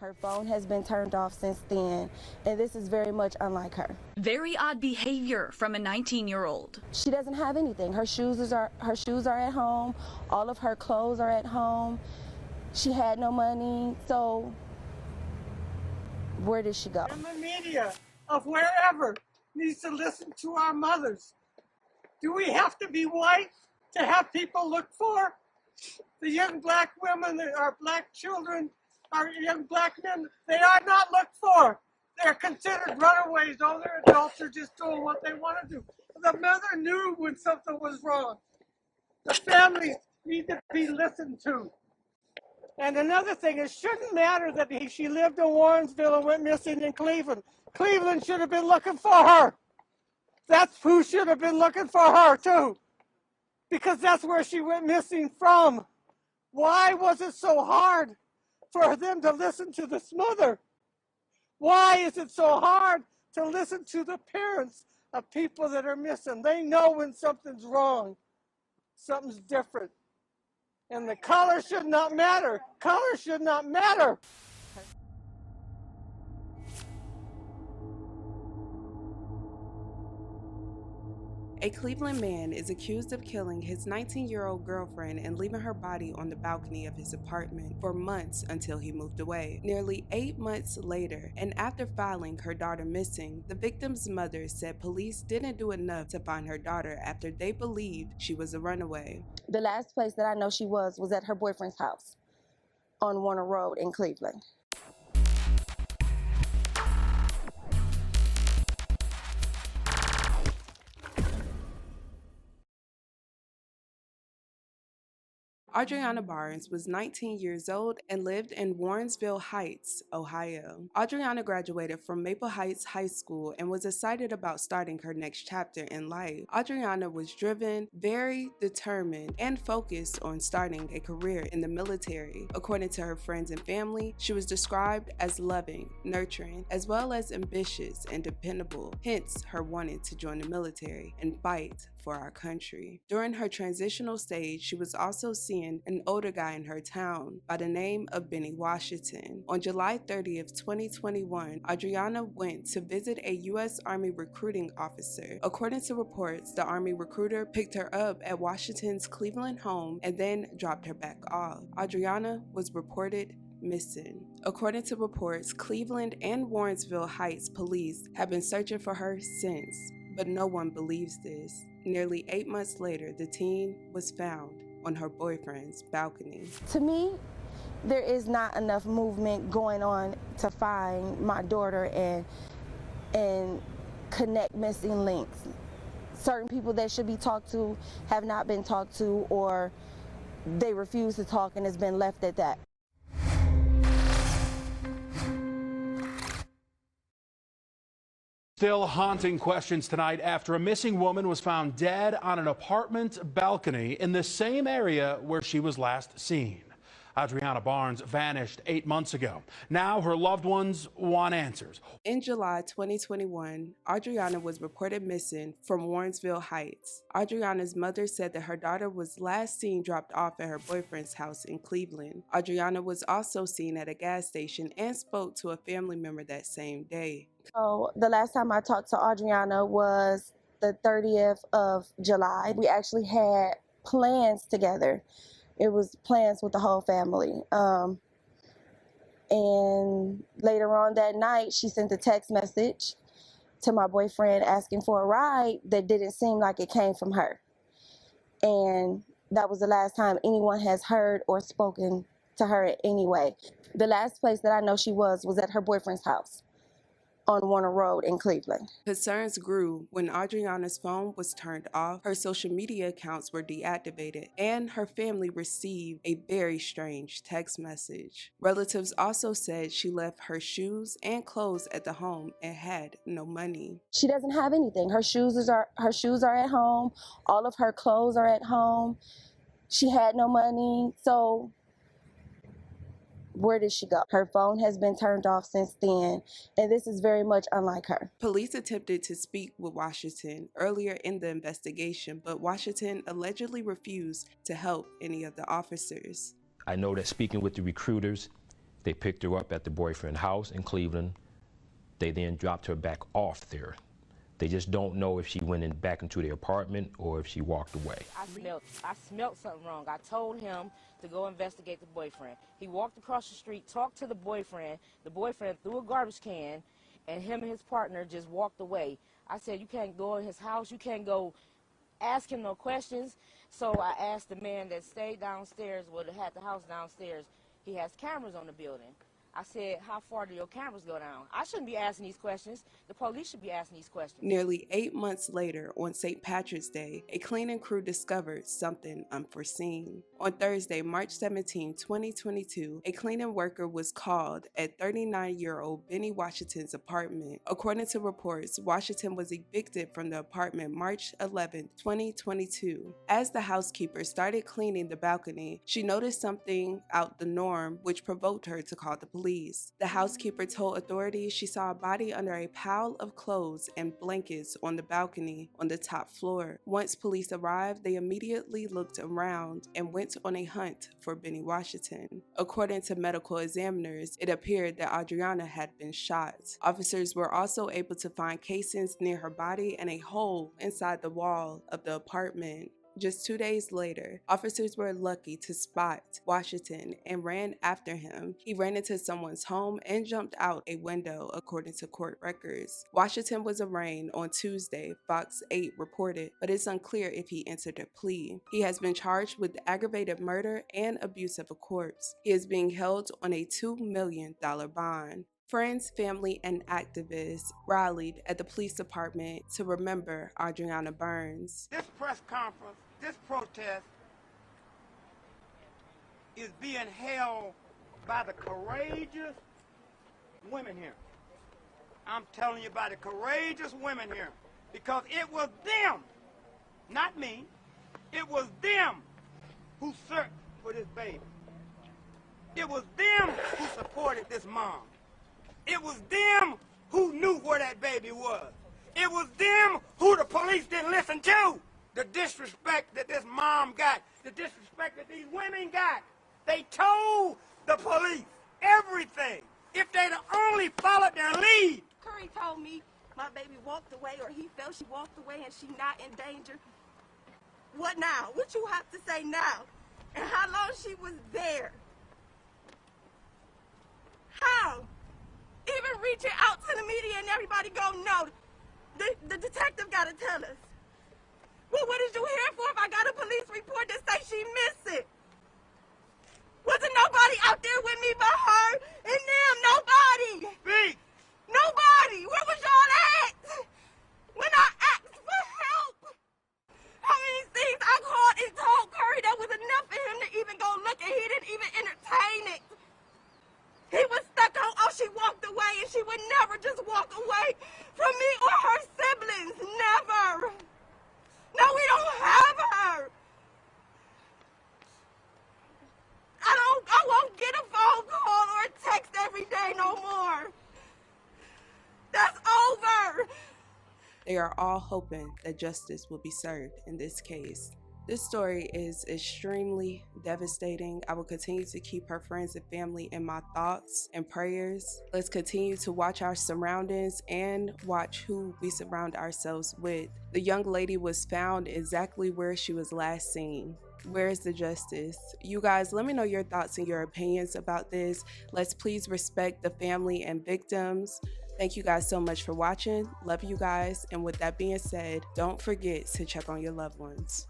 Her phone has been turned off since then, and this is very much unlike her. Very odd behavior from a 19-year-old. She doesn't have anything. Her shoes are at home. All of her clothes are at home. She had no money, so where did she go? And the media of wherever needs to listen to our mothers. Do we have to be white to have people look for the young black women, our black children, our young black men? They are not looked for. They're considered runaways. All their adults are just doing what they want to do. The mother knew when something was wrong. The families need to be listened to. And another thing, it shouldn't matter that she lived in Warrensville and went missing in Cleveland. Cleveland should have been looking for her. That's who should have been looking for her too, because that's where she went missing from. Why was it so hard for them to listen to this mother? Why is it so hard to listen to the parents of people that are missing? They know when something's wrong, something's different. And the color should not matter. Color should not matter. A Cleveland man is accused of killing his 19-year-old girlfriend and leaving her body on the balcony of his apartment for months until he moved away. Nearly 8 months later, and after filing her daughter missing, the victim's mother said police didn't do enough to find her daughter after they believed she was a runaway. The last place that I know she was at her boyfriend's house on Warner Road in Cleveland. Audreona Barnes was 19 years old and lived in Warrensville Heights, Ohio. Audreona graduated from Maple Heights High School and was excited about starting her next chapter in life. Audreona was driven, very determined, and focused on starting a career in the military. According to her friends and family, she was described as loving, nurturing, as well as ambitious and dependable, hence her wanting to join the military and fight for our country. During her transitional stage, she was also seeing an older guy in her town by the name of Benny Washington. On July 30th, 2021, Audreona went to visit a U.S. Army recruiting officer. According to reports, the Army recruiter picked her up at Washington's Cleveland home and then dropped her back off. Audreona was reported missing. According to reports, Cleveland and Warrensville Heights police have been searching for her since, but no one believes this. Nearly 8 months later, the teen was found on her boyfriend's balcony. To me, there is not enough movement going on to find my daughter and connect missing links. Certain people that should be talked to have not been talked to, or they refuse to talk and it's been left at that. Still haunting questions tonight after a missing woman was found dead on an apartment balcony in the same area where she was last seen. Audreona Barnes vanished 8 months ago. Now her loved ones want answers. In July 2021, Audreona was reported missing from Warrensville Heights. Audreona's mother said that her daughter was last seen dropped off at her boyfriend's house in Cleveland. Audreona was also seen at a gas station and spoke to a family member that same day. So the last time I talked to Audreona was the 30th of July. We actually had plans together. It was plans with the whole family. And later on that night, she sent a text message to my boyfriend asking for a ride that didn't seem like it came from her. And that was the last time anyone has heard or spoken to her in any way. The last place that I know she was at her boyfriend's house on Warner Road in Cleveland. Concerns grew when Audreona's phone was turned off, her social media accounts were deactivated, and her family received a very strange text message. Relatives also said she left her shoes and clothes at the home and had no money. She doesn't have anything. Her shoes are at home. All of her clothes are at home. She had no money, so where did she go? Her phone has been turned off since then, and this is very much unlike her. Police attempted to speak with Washington earlier in the investigation, but Washington allegedly refused to help any of the officers. I know that speaking with the recruiters, They picked her up at the boyfriend's house in Cleveland. They then dropped her back off there. They just don't know if she went back into the apartment or if she walked away. I smelled something wrong. I told him to go investigate the boyfriend. He walked across the street, talked to the boyfriend. The boyfriend threw a garbage can, and him and his partner just walked away. I said, you can't go in his house. You can't go ask him no questions. So I asked the man that stayed downstairs, well, that had the house downstairs, he has cameras on the building. I said, how far do your cameras go down? I shouldn't be asking these questions. The police should be asking these questions. Nearly 8 months later, on St. Patrick's Day, a cleaning crew discovered something unforeseen. On Thursday, March 17, 2022, a cleaning worker was called at 39-year-old Benny Washington's apartment. According to reports, Washington was evicted from the apartment March 11, 2022. As the housekeeper started cleaning the balcony, she noticed something out the norm, which provoked her to call the police. The housekeeper told authorities she saw a body under a pile of clothes and blankets on the balcony on the top floor. Once police arrived, they immediately looked around and went on a hunt for Benny Washington. According to medical examiners, it appeared that Audreona had been shot. Officers were also able to find casings near her body and a hole inside the wall of the apartment. Just 2 days later, officers were lucky to spot Washington and ran after him. He ran into someone's home and jumped out a window, according to court records. Washington was arraigned on Tuesday, Fox 8 reported, but it's unclear if he entered a plea. He has been charged with aggravated murder and abuse of a corpse. He is being held on a $2 million bond. Friends, family, and activists rallied at the police department to remember Audreona Burns. This press conference, this protest is being held by the courageous women here. I'm telling you about the courageous women here, because it was them, not me, it was them who searched for this baby. It was them who supported this mom. It was them who knew where that baby was. It was them who the police didn't listen to. The disrespect that this mom got, the disrespect that these women got, they told the police everything. If they'd only followed their lead. Curry told me my baby walked away, or he felt she walked away and she not in danger. What now? What you have to say now? And how long she was there? How? Even reaching out to the media and everybody gonna know. The detective gotta tell us. Well, what is you here for if I got a police report that say she missing? Wasn't nobody out there with me but her and them? Nobody. Speak. Nobody. Where was y'all at when I asked for help? How many things I called and told Curry that was enough for him to even go look, and he didn't even entertain it. He was stuck on, oh, she walked away, and she would never just walk away from me or her siblings. Never. No, we don't have her. I won't get a phone call or a text every day no more. That's over. They are all hoping that justice will be served in this case. This story is extremely devastating. I will continue to keep her friends and family in my thoughts and prayers. Let's continue to watch our surroundings and watch who we surround ourselves with. The young lady was found exactly where she was last seen. Where is the justice? You guys, let me know your thoughts and your opinions about this. Let's please respect the family and victims. Thank you guys so much for watching. Love you guys. And with that being said, don't forget to check on your loved ones.